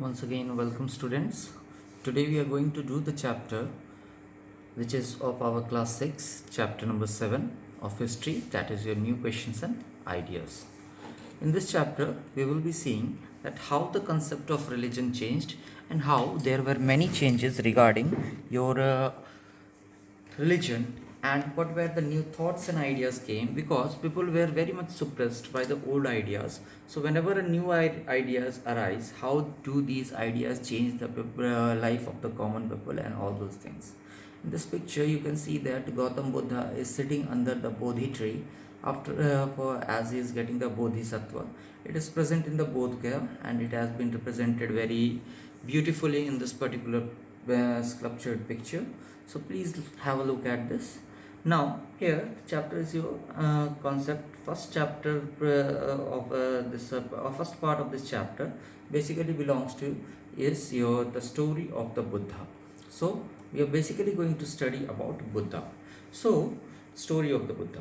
Once again, welcome students. Today we are going to do the chapter which is of our class 6, chapter number 7 of history, that is your new questions and ideas. In this chapter, we will be seeing that how the concept of religion changed and how there were many changes regarding your religion and what were the new thoughts and ideas came, because people were very much suppressed by the old ideas. So whenever a new ideas arise, how do these ideas change the life of the common people and all those things. In this picture you can see that Gautam Buddha is sitting under the Bodhi tree after as he is getting the Bodhisattva. It is present in the Bodh Gaya and it has been represented very beautifully in this particular sculptured picture. So please have a look at this. Now here chapter is your concept. First chapter of this first part of this chapter basically belongs to is your the story of the Buddha. So we are basically going to study about Buddha. So story of the Buddha.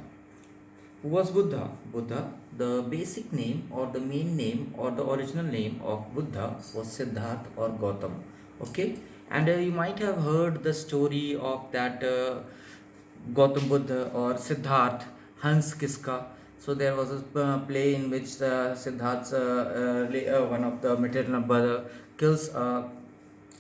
Who was Buddha? Buddha, the basic name or the main name or the original name of Buddha was Siddhartha or Gautam. Okay, and you might have heard the story of that Gautam Buddha or Siddhartha Hans Kiska. So there was a play in which Siddhartha, one of the maternal brother, kills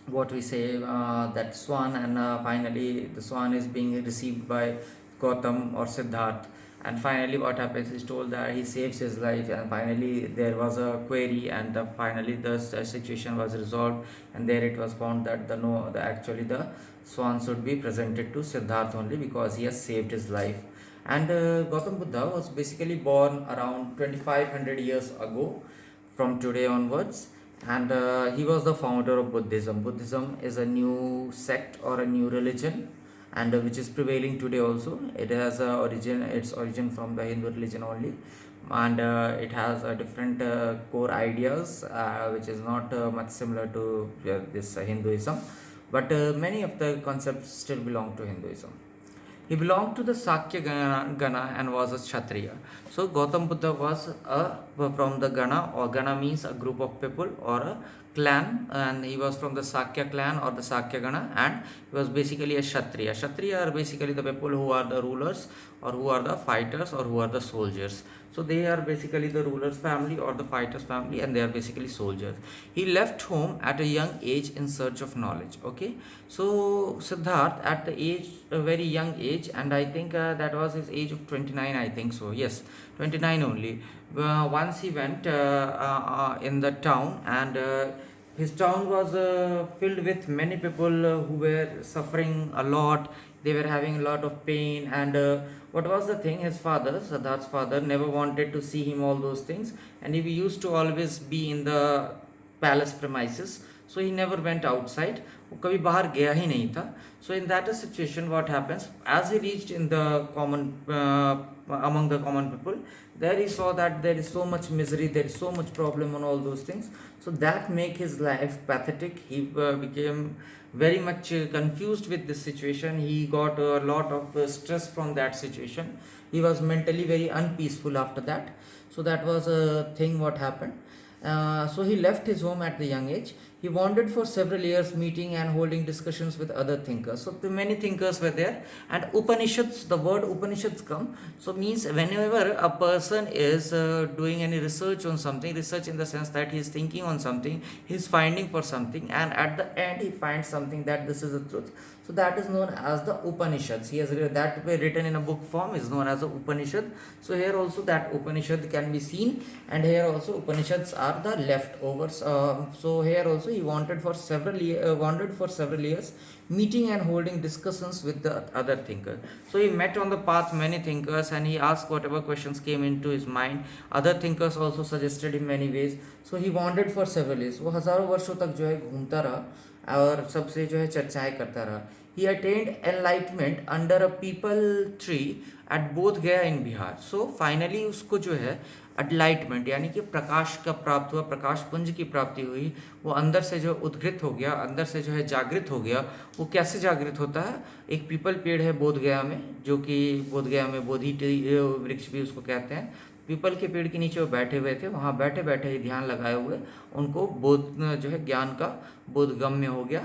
what we say that swan, and finally the swan is being received by Gautam or Siddhartha. And finally what happens is told that he saves his life, and finally there was a query, and finally the situation was resolved, and there it was found that actually the swan should be presented to Siddhartha only because he has saved his life. And Gautam Buddha was basically born around 2500 years ago from today onwards, and he was the founder of Buddhism. Buddhism is a new sect or a new religion, and which is prevailing today also. It has its origin from the Hindu religion only, and it has different core ideas which is not much similar to this Hinduism, but many of the concepts still belong to Hinduism. He belonged to the Sakya Gana and was a Kshatriya. So Gautam Buddha was from the Gana, or Gana means a group of people or a clan, and he was from the Sakya clan or the Sakya Gana, and he was basically a Kshatriya. Kshatriya are basically the people who are the rulers or who are the fighters or who are the soldiers. So they are basically the ruler's family or the fighter's family, and they are basically soldiers. He left home at a young age in search of knowledge. Okay, so Siddhartha at the age, a very young age, and I think that was his age of 29, I think so, yes, 29 only. Once he went in the town, and his town was filled with many people who were suffering a lot. They were having a lot of pain, and what was the thing, his father, Siddharth's father, never wanted to see him all those things, and he used to always be in the palace premises, so he never went outside, वो कभी बाहर गया ही नहीं था. So in that situation what happens, as he reached in the common among the common people, there he saw that there is so much misery, there is so much problem and all those things. So that make his life pathetic. He became very much confused with this situation. He got a lot of stress from that situation. He was mentally very unpeaceful after that. So that was a thing what happened. So he left his home at the young age. He wandered for several years, meeting and holding discussions with other thinkers. So many thinkers were there, and Upanishads, the word Upanishads come, so means whenever a person is doing any research on something, research in the sense that he is thinking on something, he is finding for something, and at the end he finds something that this is the truth. So that is known as the Upanishads. He has that way written in a book form is known as the Upanishad. So here also that Upanishad can be seen, and here also Upanishads are the leftovers. So here also he wandered for several years, meeting and holding discussions with the other thinkers. So he met on the path many thinkers, and he asked whatever questions came into his mind. Other thinkers also suggested in many ways. So he wandered for several years. वो हजारों वर्षों तक जो है घूमता रहा और सबसे जो है चर्चाएं करता रहा. He attained enlightenment under a peepal tree at Bodh Gaya in Bihar. So finally उसको जो है एनलाइटमेंट यानी कि प्रकाश का प्राप्त हुआ, प्रकाश पुंज की प्राप्ति हुई. वो अंदर से जो उद्गृत हो गया, अंदर से जो है जागृत हो गया. वो कैसे जागृत होता है? एक पीपल पेड़ है बोध गया में, जो कि बोध गया में बोधि वृक्ष भी उसको कहते हैं. पीपल के पेड़ के नीचे वो बैठे हुए थे, वहाँ बैठे बैठे ही ध्यान लगाए हुए उनको बोध जो है ज्ञान का बोधगम्य हो गया।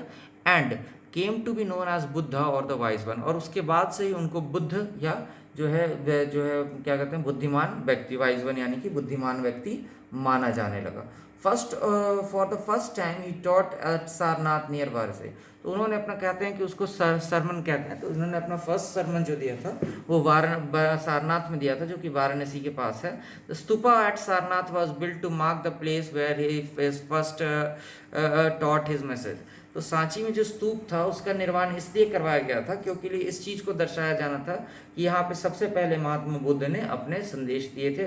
And came to be known as Buddha और द वाइज वन, और उसके बाद से ही उनको बुद्ध या जो है वह जो है क्या कहते हैं बुद्धिमान व्यक्ति, वाइज वन यानी कि बुद्धिमान व्यक्ति माना जाने लगा। First for the first time he taught at Sarnath near Varanasi. तो उन्होंने अपना कहते हैं कि उसको सरमन कहते हैं, तो उन्होंने अपना फर्स्ट सरमन जो दिया था वो सारनाथ में दिया था, जो कि वाराणसी के पास है। The stupa at Sarnath was built to mark the place where he first taught his message. तो सांची में जो स्तूप था उसका निर्माण इसलिए करवाया गया था क्योंकि इस चीज़ को दर्शाया जाना था कि यहाँ पे सबसे पहले महात्मा बुद्ध ने अपने संदेश दिए थे,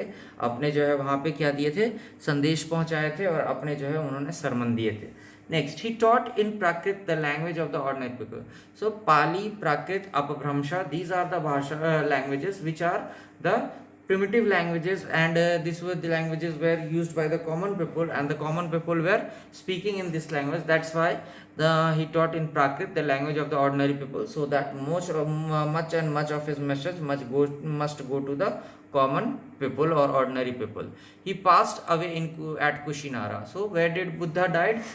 अपने जो है वहाँ पे क्या दिए थे, संदेश पहुँचाए थे, और अपने जो है उन्होंने सरमन दिए थे। Next, he taught in Prakrit the language of the ordinary people. So Pali, Prakrit, Apabhramsha, these are the bhasha languages which are the primitive languages, and these were the languages were used by the common people, and the common people were speaking in this language. That's why he taught in Prakrit, the language of the ordinary people, so that much of his message must go to the common people or ordinary people. He passed away at Kushinara. So where did Buddha died?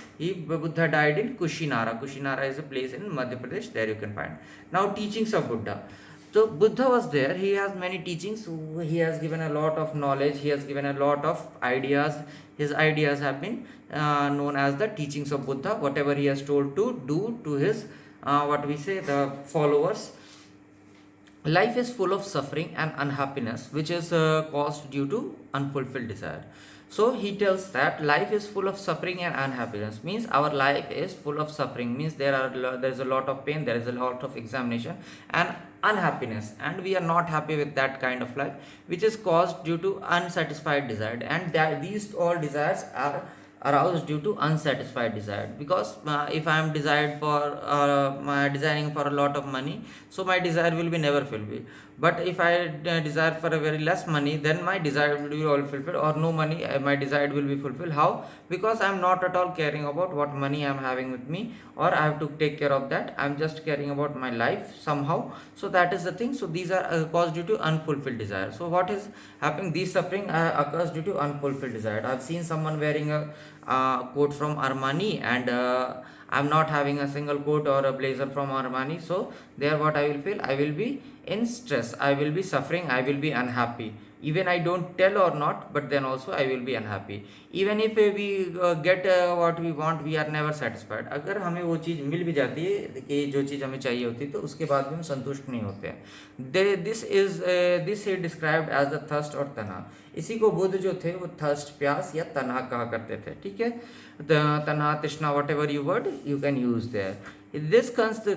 Buddha died in Kushinara. Kushinara is a place in Madhya Pradesh. There you can find. Now teachings of Buddha. So Buddha was there, he has many teachings, he has given a lot of knowledge, he has given a lot of ideas. His ideas have been known as the teachings of Buddha, whatever he has told to do to his the followers. Life is full of suffering and unhappiness, which is caused due to unfulfilled desire. So he tells that life is full of suffering and unhappiness, means our life is full of suffering, means there is a lot of pain, there is a lot of examination and unhappiness, and we are not happy with that kind of life, which is caused due to unsatisfied desire, and that these all desires are aroused due to unsatisfied desire. Because if I am desiring for a lot of money, so my desire will be never fulfilled. But if I desire for a very less money, then my desire will be all fulfilled, or no money, my desire will be fulfilled. How? Because I am not at all caring about what money I am having with me, or I have to take care of that. I am just caring about my life somehow. So that is the thing. So these are caused due to unfulfilled desire. So what is happening? These suffering occurs due to unfulfilled desire. I have seen someone wearing a coat from Armani, and I'm not having a single coat or a blazer from Armani. So there what I will feel? I will be in stress, I will be suffering, I will be unhappy. Even I don't tell or not, but then also I will be unhappy. Even if we get what we want, we are never satisfied. अगर हमें वो चीज़ मिल भी जाती है कि जो चीज़ हमें चाहिए होती है, तो उसके बाद भी हम संतुष्ट नहीं होते हैं. This is described as the thirst और तना. इसी को बुद्ध जो थे वो थर्स्ट, प्यास या तना कहा करते थे. ठीक है, तना, तृष्णा, whatever you word you can use there. This constant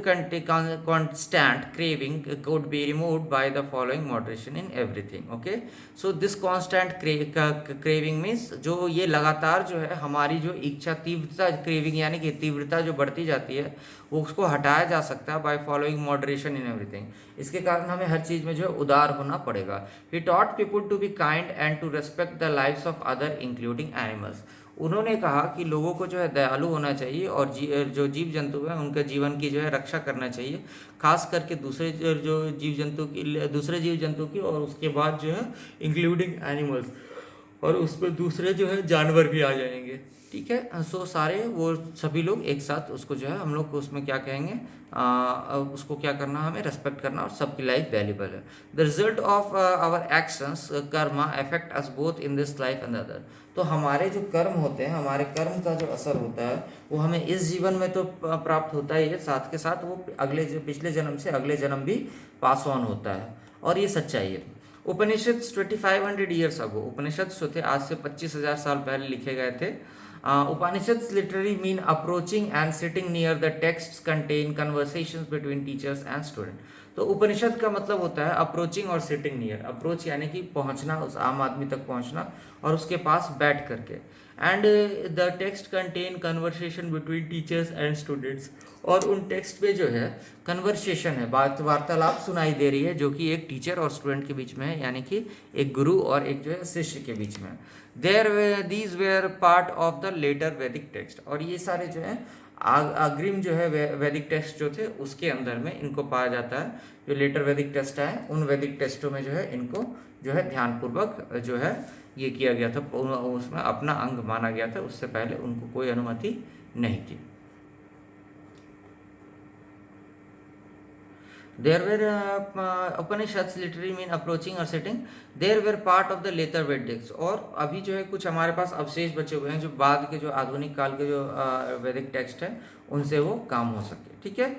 craving could be removed by the following moderation in everything. Okay, so this constant craving means जो ये लगातार जो है हमारी जो इच्छा, तीव्रता, क्रेविंग यानी कि तीव्रता जो बढ़ती जाती है, वो उसको हटाया जा सकता है by following moderation in everything. इसके कारण हमें हर चीज़ में जो है उदार होना पड़ेगा. He taught people to be kind and to respect the lives of other including animals. उन्होंने कहा कि लोगों को जो है दयालु होना चाहिए, और जो जीव जंतु हैं उनके जीवन की जो है रक्षा करना चाहिए, खास करके दूसरे जीव जंतु की, और उसके बाद जो है इंक्लूडिंग एनिमल्स, और उसमें दूसरे जो है जानवर भी आ जाएंगे. ठीक है, सो सारे वो सभी लोग एक साथ उसको जो है हम लोग को उसमें क्या कहेंगे, उसको क्या करना, हमें रेस्पेक्ट करना, और सबकी लाइफ वैल्यूबल है. The result of our actions karma affect us both in this life and other. तो हमारे जो कर्म होते हैं, हमारे कर्म का जो असर होता है वो हमें इस जीवन में तो प्राप्त होता ही है, साथ के साथ वो पिछले जन्म से अगले जन्म भी पास ऑन होता है, और ये सच्चाई है. उपनिषद 2500 ईयर्स अगो, उपनिषद जो थे आज से 25,000 साल पहले लिखे गए थे. Upanishads literally mean approaching and sitting near the texts contain conversations between teachers and students. तो उपनिषद का मतलब होता है अप्रोचिंग और सिटिंग नियर. अप्रोच यानी कि पहुंचना, उस आम आदमी तक पहुंचना, और उसके पास बैठ करके. And the text contain conversation between teachers and students. और उन टेक्स्ट पे जो है कन्वर्सेशन है, वार्तालाप सुनाई दे रही है, जो कि एक टीचर और स्टूडेंट के बीच में है, यानी कि एक गुरु और एक जो है शिष्य के बीच में. These were part of the later Vedic text. और ये सारे जो है अग्रिम जो है वैदिक टेक्स्ट जो थे उसके अंदर में इनको पाया जाता है। जो लेटर वैदिक टेक्स्ट आए उन वैदिक टेक्स्टों में जो है इनको जो है ध्यानपूर्वक जो है ये किया गया था, उसमें अपना अंग माना गया था, उससे पहले उनको कोई अनुमति नहीं थी। There were Upanishads literally mean approaching or sitting. There were part of the later Vedics. और अभी जो है कुछ हमारे पास अवशेष बचे हुए हैं जो बाद के जो आधुनिक काल के जो वैदिक टेक्स्ट है उनसे वो काम हो सके। ठीक है,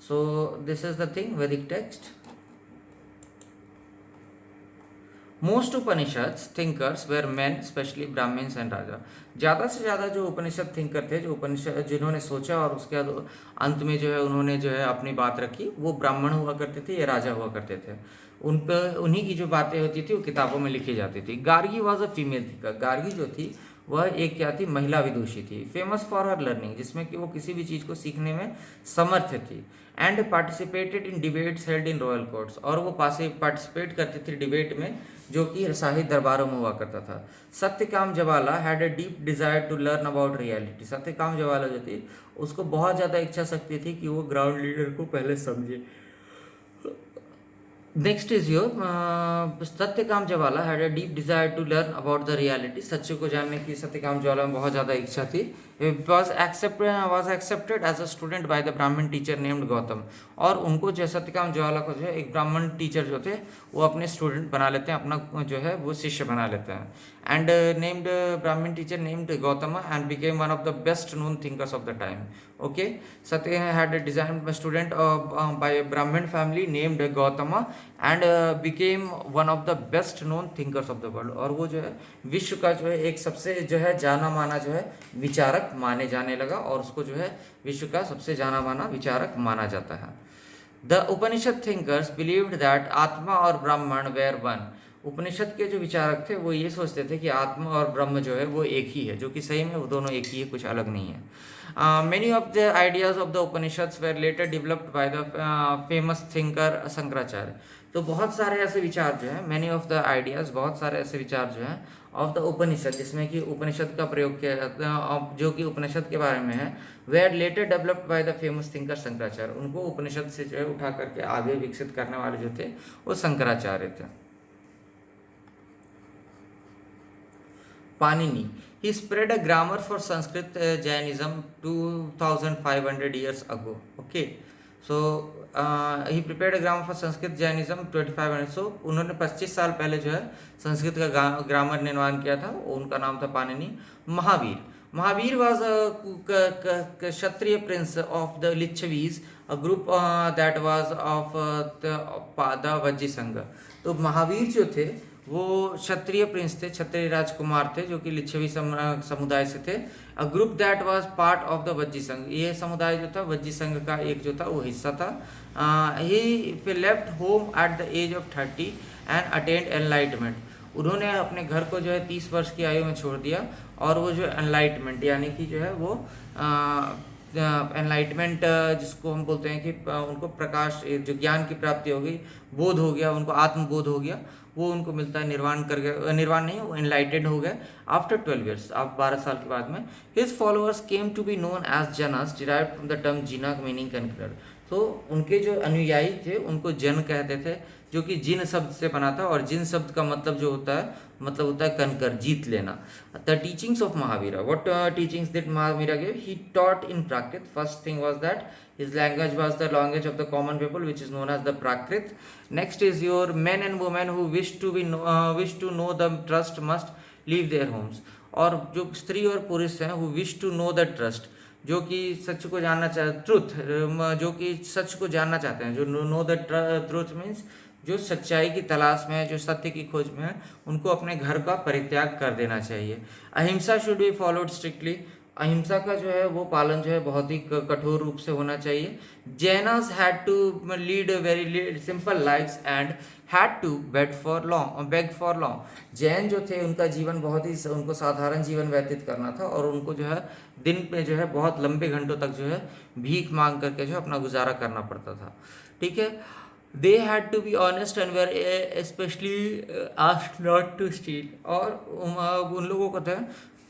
so this is the thing Vedic text. Most Upanishads thinkers were man, specially Brahmins and raja. ज़्यादा से ज़्यादा जो उपनिषद थिंकर थे, जो उपनिषद जिन्होंने सोचा और उसके बाद अंत में जो है उन्होंने जो है अपनी बात रखी, वो ब्राह्मण हुआ करते थे या राजा हुआ करते थे। उन पर उन्हीं की जो बातें होती थी वो किताबों में लिखी जाती थी। गार्गी वॉज अ फीमेल थी। गार्गी जो थी वह एक क्या थी, महिला विदुषी थी। फेमस फॉर हर लर्निंग, जिसमें कि वो किसी भी चीज़ को सीखने में समर्थ थी। And participated in debates held in royal courts, और वो पार्टिसिपेट करती थी डिबेट में जो कि शाही दरबारों में हुआ करता था। Satyakama Jabala had a deep desire to learn about reality. Satyakama Jabala जो थी उसको बहुत ज़्यादा इच्छा शक्ति थी कि वो ग्राउंड लीडर को पहले समझे। Next is your Satyakam Jabala had a deep desire to learn about the reality. सच्चे को जानने की सत्यकाम जवाला में बहुत ज़्यादा इच्छा थी। was accepted as a student by the ब्राह्मण टीचर नेम्ड गौतम, और उनको जो सत्यकाम ज्वाला को जो है एक ब्राह्मण टीचर जो थे वो अपने स्टूडेंट बना लेते हैं, अपना जो है वो शिष्य बना लेते हैं। एंड नेम्ड ब्राह्मण teacher named Gautam and became one of the best known thinkers of the time. Okay, सत्य हैड डिजाइन स्टूडेंट बाय ब्राह्मण family named Gautam and became one of the best known thinkers of the world, और वो जो है विश्व का जो है एक सबसे जो है जाना माना जो है विचारक माने जाने लगा, और उसको जो है विश्व का सबसे जाना माना विचारक माना जाता है। The Upanishad thinkers believed that आत्मा और ब्राह्मण वेर वन। उपनिषद के जो विचारक थे वो ये सोचते थे कि आत्मा और ब्रह्म जो है वो एक ही है, जो कि सही में वो दोनों एक ही है, कुछ अलग नहीं है। Many of the ideas of the Upanishads were later developed by the famous thinker Shankaracharya. तो बहुत सारे ऐसे विचार जो है, मैनी ऑफ द आइडियाज, बहुत सारे ऐसे विचार जो है ऑफ द उपनिषद, जिसमें कि उपनिषद का प्रयोग किया जाता है, जो कि उपनिषद के बारे में है, where later developed by the famous thinker Shankaracharya. उनको उपनिषद से जो है उठा करके आगे विकसित करने वाले जो थे वो शंकराचार्य थे। Panini, he spread a grammar for Sanskrit Jainism 2500 years ago. Okay, so he prepared a grammar for Sanskrit Jainism 2500. So उन्होंने 25 साल पहले जो है संस्कृत का ग्रामर निर्माण किया था, उनका नाम था Panini. Mahavir was a Kshatriya prince of the Lichavis, a group that was of the Vajji Sangha। तो महावीर जो थे वो क्षत्रिय प्रिंस थे, क्षत्रिय राजकुमार थे जो कि लिच्छवी समुदाय से थे। A group that was part of the Vajji संघ, ये समुदाय जो था वज्जी संघ का एक जो था वो हिस्सा था। He left home at the age of 30 and attained enlightenment. उन्होंने अपने घर को जो है 30 वर्ष की आयु में छोड़ दिया, और वो जो एनलाइटमेंट यानी कि जो है वो एनलाइटमेंट जिसको हम बोलते हैं कि उनको प्रकाश, जो ज्ञान की प्राप्ति हो गई, बोध हो गया, उनको आत्मबोध हो गया, वो उनको मिलता है निर्वाण नहीं, वो एनलाइटेड हो गए आफ्टर 12 ईयर्स, आप 12 साल के बाद में। His followers came to be known as Jains, derived from the term Jina meaning conqueror. तो उनके जो अनुयायी थे उनको जन कहते थे, जो कि जिन शब्द से बना था, और जिन शब्द का मतलब जो होता है, मतलब होता है कनकर, जीत लेना। The teachings of Mahavira, what teachings did Mahavira give? He taught in Prakrit. First thing was that his language was the language of the common people, which is known as the prakrit. Next is your men and women who wish to know the trust must leave their homes। और जो स्त्री और पुरुष हैं who wish to know the trust, जो कि सच को जानना चाहते, ट्रुथ, जो कि सच को जानना चाहते हैं, जो नो द ट्रुथ मीन्स जो सच्चाई की तलाश में है, जो सत्य की खोज में है, उनको अपने घर का परित्याग कर देना चाहिए। अहिंसा शुड बी फॉलोड स्ट्रिक्टली, अहिंसा का जो है वो पालन जो है बहुत ही कठोर रूप से होना चाहिए। Jains had to lead very simple lifes and had to beg for law. Jain जो थे उनका जीवन बहुत ही, उनको साधारण जीवन व्यतीत करना था, और उनको जो है दिन पे जो है बहुत लंबे घंटों तक जो है भीख मांग करके जो अपना गुजारा करना पड़ता था। ठीक है, they had to be honest and were specially asked not to steal. और उन लोगों को था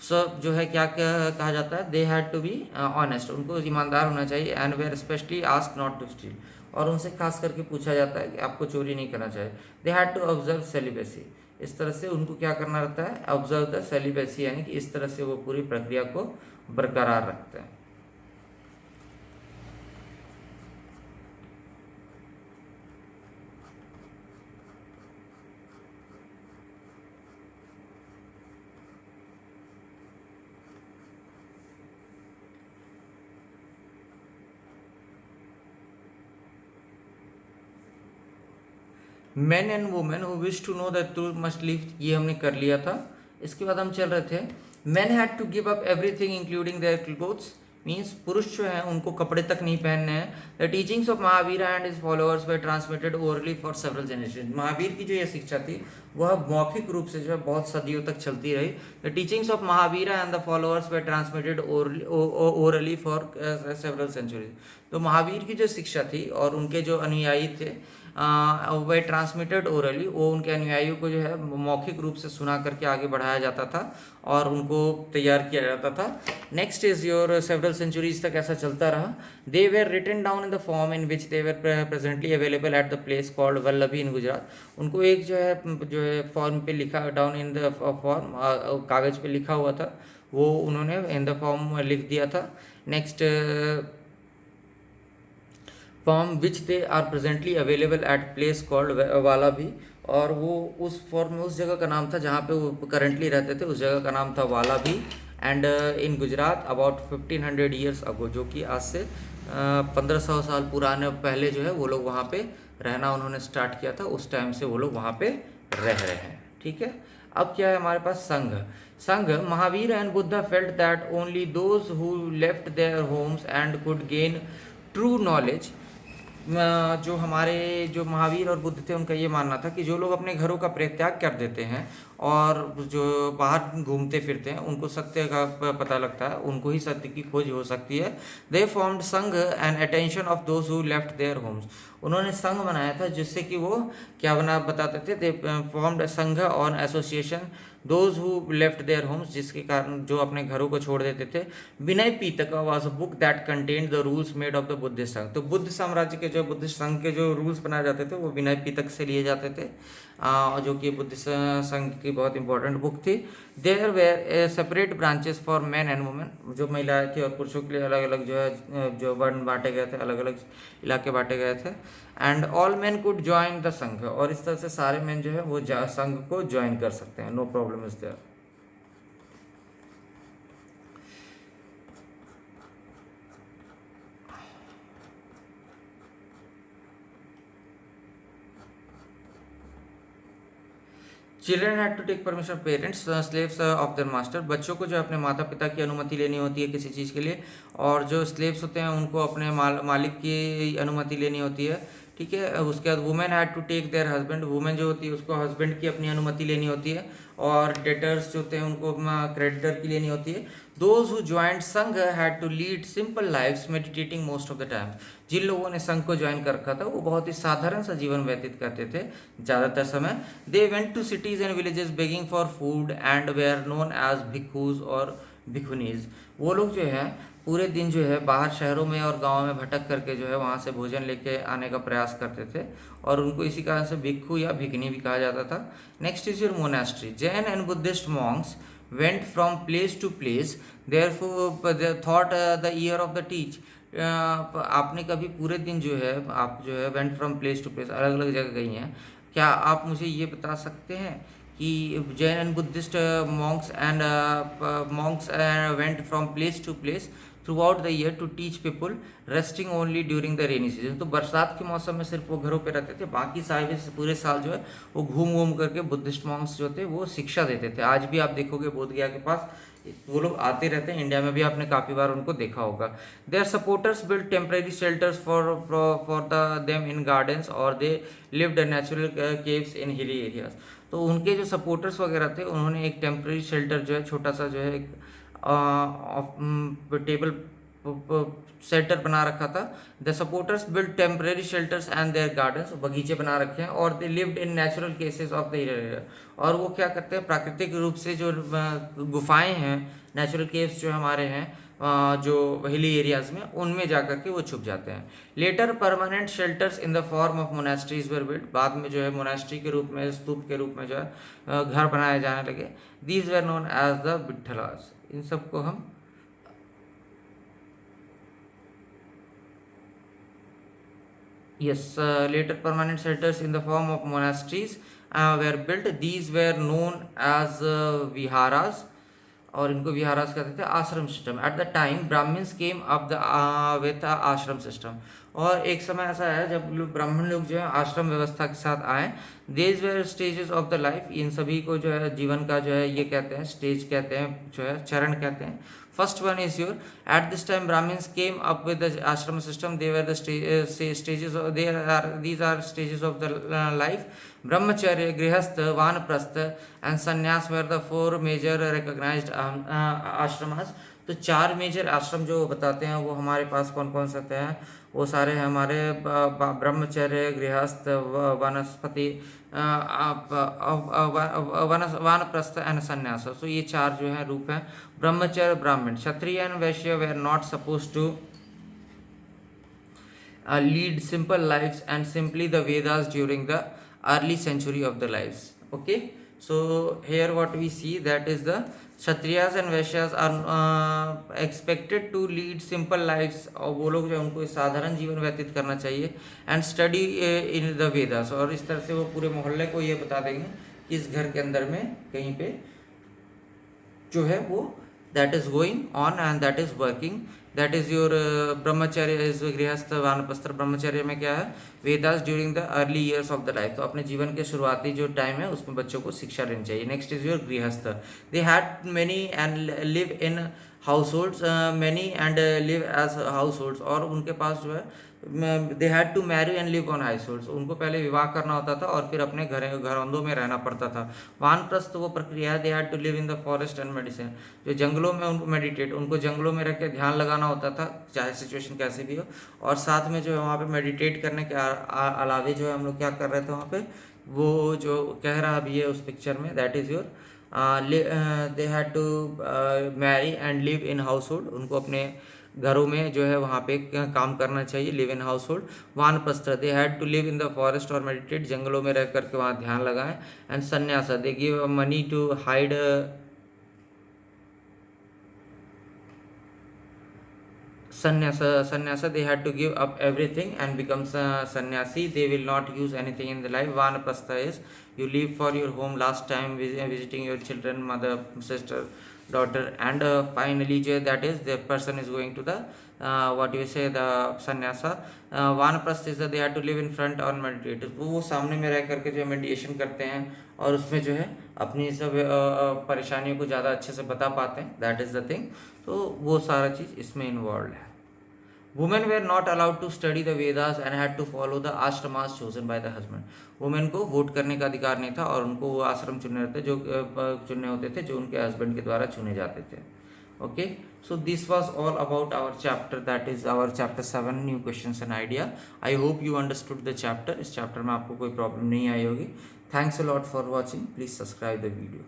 सब जो है क्या कहा जाता है, they had to be honest, उनको ईमानदार होना चाहिए, and were specially ask not to steal, और उनसे खास करके पूछा जाता है कि आपको चोरी नहीं करना चाहिए। They had to observe celibacy, इस तरह से उनको क्या करना रहता है, ऑब्जर्व द सेलिबेसी, यानी कि इस तरह से वो पूरी प्रक्रिया को बरकरार रखते हैं। Man and women who wish to know the truth must live, ये हमने कर लिया था। इसके बाद हम चल रहे थे, man had to give up everything including their clothes, means पुरुष जो हैं उनको कपड़े तक नहीं पहनने हैं। The teachings of Mahavir and his followers were transmitted orally for several generation, Mahavir की जो ये शिक्षा थी वह मौखिक रूप से जो है बहुत सदियों तक चलती रही। The teachings of Mahavir and the followers were transmitted orally for several centuries, तो महावीर की जो शिक्षा थी और उनके जो अनुयायी थे वह ट्रांसमिटेड ओरली, वो उनके अनुयायियों को जो है मौखिक रूप से सुना करके आगे बढ़ाया जाता था और उनको तैयार किया जाता था। Next is your several centuries तक ऐसा चलता रहा। They were written down in the form in which they were presently available at the place called Vallabhi in Gujarat, उनको एक जो है फॉर्म पे लिखा, डाउन इन द फॉर्म, कागज़ पे लिखा हुआ था, वो उन्होंने इन द फॉर्म लिख दिया था। Next, form which they are presently available at place called Valabhi, और वो उस फॉर्म में उस जगह का नाम था जहाँ पे वो करंटली रहते थे, उस जगह का नाम था Valabhi, and in Gujarat about 1500 years ago, जो कि आज से 1500 साल पुराने पहले जो है वो लोग वहाँ पे रहना उन्होंने स्टार्ट किया था, उस टाइम से वो लोग वहाँ पे रह रहे हैं। ठीक है, अब क्या है हमारे पास, संघ। संघ, Mahavir and Buddha felt that only those who left their homes and could gain true knowledge, जो हमारे जो महावीर और बुद्ध थे उनका ये मानना था कि जो लोग अपने घरों का परित्याग कर देते हैं और जो बाहर घूमते फिरते हैं उनको सत्य का पता लगता है, उनको ही सत्य की खोज हो सकती है। दे फॉर्म्ड संघ and attention of those who left their Holmes, उन्होंने संघ बनाया था जिससे कि वो क्या बना बताते थे, दे फॉर्म्ड संघ और association those who left their homes, जिसके कारण जो अपने घरों को छोड़ देते थे। Vinaya Pitaka was a book that contained the rules made of the Buddhist sangha, तो बुद्ध साम्राज्य के जो बुद्धिस्ट संघ के जो रूल्स बनाए जाते थे वो विनय पीटक से लिए जाते थे, जो कि बुद्धिस्ट संघ की बहुत इंपॉर्टेंट बुक थी। There were separate branches for man and women, जो महिलाएं थी और पुरुषों के लिए अलग अलग जो है जो वर्ण बांटे गए थे, अलग अलग इलाके बांटे गए थे। And all man could join the संघ, और इस तरह से सारे मैन जो है वो संघ को ज्वाइन कर सकते हैं, no problem is there. Children had to take permission of parents, slaves of their master, बच्चों को जो अपने माता पिता की अनुमति लेनी होती है किसी चीज़ के लिए, और जो स्लेव्स होते हैं उनको अपने मालिक की अनुमति लेनी होती है। ठीक है, उसके बाद women had to take their husband, women जो होती है उसको हस्बैंड की अपनी अनुमति लेनी होती है, और डेटर्स जो होते हैं उनको क्रेडिटर की लेनी होती है। Those who joined sangha had to lead simple lives meditating most of the time, जिन लोगों ने संघ को ज्वाइन कर रखा था वो बहुत ही साधारण सा जीवन व्यतीत करते थे ज़्यादातर समय। They went to cities and villages begging for food and were known as bhikkhus और भिखुनीज, वो लोग जो है पूरे दिन जो है बाहर शहरों में और गाँव में भटक करके जो है वहाँ से भोजन लेके आने का प्रयास करते थे, और उनको इसी कारण से भिक्खू या भिखनी भी कहा जाता था। Next is your monastery. Jain and Buddhist monks went from place to place, therefore thought the year of the teach, आपने कभी पूरे दिन जो है आप जो है went from place to place, अलग अलग जगह गई हैं, क्या आप मुझे ये बता सकते हैं कि Jain and Buddhist monks went from place to place throughout the year to teach people, resting only during the rainy season, तो बरसात के मौसम में सिर्फ वो घरों पे रहते थे, बाकी सारे पूरे साल जो है वो घूम घूम करके बुद्धिस्ट मॉन्क्स जो थे वो शिक्षा देते थे। आज भी आप देखोगे बोध गया के पास वो लोग आते रहते हैं, इंडिया में भी आपने काफ़ी बार उनको देखा होगा। Their supporters build temporary shelters for the them in gardens, और they lived natural caves in hilly areas, तो उनके जो सपोर्टर्स वगैरह थे उन्होंने एक टेम्परेरी शेल्टर जो है छोटा सा जो है एक टेबल शेल्टर बना रखा था। The supporters build temporary shelters and their gardens, बगीचे बना रखे हैं, और they lived in natural caves of the area, और वो क्या करते हैं, प्राकृतिक रूप से जो गुफाएं हैं, नेचुरल केव्स जो हमारे हैं जो हिली एरियाज में, उनमें जाकर के वो छुप जाते हैं। Later permanent shelters in the form of monasteries were built, बाद में जो है मोनास्ट्री के रूप में, स्तूप के रूप में जो है घर बनाए जाने लगे। These were known as the viharas, इन सबको हम later permanent shelters in the form of monasteries were built. These were known as viharas, और इनको विहारास कहते थे। Ashram system, at the time Brahmins came up the with ashram system, और एक समय ऐसा है जब ब्राह्मण लोग जो है आश्रम व्यवस्था के साथ आए। These were stages of the life, इन सभी को जो है जीवन का जो है ये कहते हैं, स्टेज कहते हैं, जो है चरण कहते हैं। First one is your, at this time Brahmins came up with the ashram system, they were the stages, these are stages of the life. Brahmacharya, Grihastha, Vanaprastha and Sannyas were the four major recognized ashramas. तो 4 major आश्रम जो बताते हैं वो हमारे पास कौन कौन से हैं, वो सारे हैं हमारे ब्रह्मचर्य, गृहस्थ, वनस्पति, वानप्रस्थ एंड संन्यास। तो ये 4 जो है रूप हैं। Brahmacharya Brahmin, Kshatriya and Vaishya were not suppose to lead simple lives and simply the Vedas during the early century of the lives. Okay, so here what we see, that is the Kshatriyas and Vaishyas are expected to lead simple lives, और वो लोग जो उनको साधारण जीवन व्यतीत करना चाहिए, and study in the Vedas, और इस तरह से वो पूरे मोहल्ले को ये बता देंगे कि इस घर के अंदर में कहीं पे जो है वो that is going on and that is working. That is your ब्रह्मचर्य इज गृहस्थ वानप्रस्थ। ब्रह्मचर्य में क्या है, Vedas during the early years of the life, तो अपने जीवन के शुरुआती जो टाइम है उसमें बच्चों को शिक्षा देनी चाहिए। Next is your grihastha, they had many and live in households, many and live as households, और उनके पास जो है they had to marry and live on households, उनको पहले विवाह करना होता था और फिर अपने घरौंदों में रहना पड़ता था। वानप्रस्थ वो प्रक्रिया है, they had to live in the forest and medicine, जो जंगलों में उनको मेडिटेट, उनको जंगलों में रह के ध्यान लगाना होता था चाहे सिचुएशन कैसे भी हो, और साथ में जो है वहाँ पे मेडिटेट करने के अलावे जो है हम लोग क्या कर रहे थे वहाँ पे, वो जो कह रहा भी है उस पिक्चर में, that is your they had to marry and live in household, उनको अपने घरों में जो है वहाँ पे काम करना चाहिए, live in household. Vanaprastha, they had to live in the forest और मेडिटेट, जंगलों में रह करके वहाँ ध्यान लगाएं। And sannyasa, they give money to hide sannyasa, they had to give up everything and become sannyasi. They will not use anything in the life. Vanaprastha is you leave for your home, last time visiting your children, mother, sister, daughter, and finally that is the person is going to the what you say the sannyasa. Vanaprastha is that they had to live in front और meditate, वो सामने में रह करके जो meditation करते हैं और उसमें जो है अपनी सब परेशानियों को ज़्यादा अच्छे से बता पाते हैं, दैट इज़ द थिंग। तो वो सारा चीज़ इसमें इन्वॉल्व है। Women were not allowed to study the Vedas and had to follow the ashramas chosen by the husband, women को वोट करने का अधिकार नहीं था और उनको वो आश्रम चुनने होते थे जो उनके हस्बैंड के द्वारा चुने जाते थे। Okay, so this was all about our chapter, that is our chapter 7 new questions and idea. I hope you understood the chapter, इस चैप्टर में आपको कोई प्रॉब्लम नहीं आई होगी। Thanks a lot for watching, please subscribe the video.